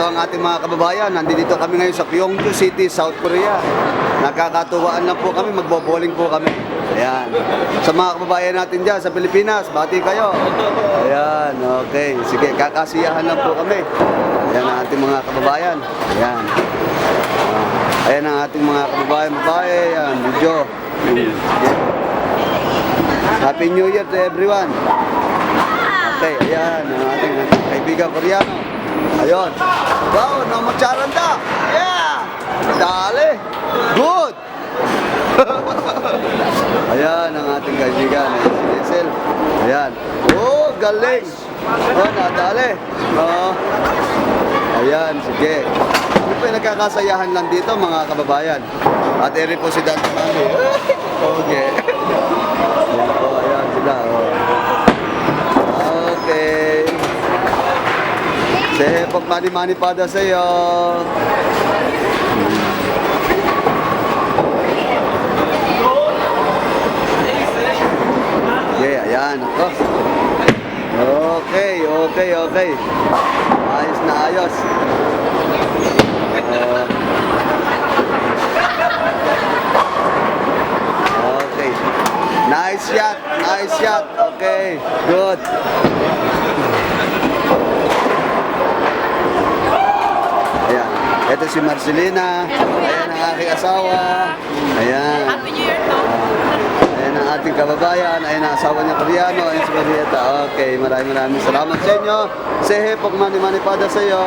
ito ang ating mga kababayan. Nandito kami ngayon sa Gyeongju City, South Korea. Nakakatuwaan lang po kami, magbo-bowling po kami. Ayan. Sa mga kababayan natin dyan sa Pilipinas, bati kayo. Ayan, okay. Sige, kakasiyahan lang po kami. Ayan ang ating mga kababayan. Ayan. Ayan ang ating mga kababayan, babae. Ayan, video. Happy New Year to everyone. Okay, ayan ang ating kaibigan Koreano. Ayun. Wow, namatsaranda. Yeah! Dali. Good. Ayan ang ating kaibigan. Si Diesel. Ayan. Oh, galing. Oh, nadali. Oh. Ayan, sige. Ano po yung nagkakasayahan lang dito mga kababayan? At eri po si Dante Mami. Okay. Ayan po, ayan sila. Oh. Okay. Say, pagmani-mani pada sa'yo. Okay, ayan. Okay. Ayos na ayos. Okay. Nice shot. Okay, good. Ayan. Ito si Marcelina. Ayan ang aking asawa. Ayan. Happy New Year to. Ayan ang ating kababayan. Ayan ang asawa niya Koreano. Ayan si Marieta. Okay, maraming salamat sa inyo. Sehe, pagmani-mani pada sa iyo.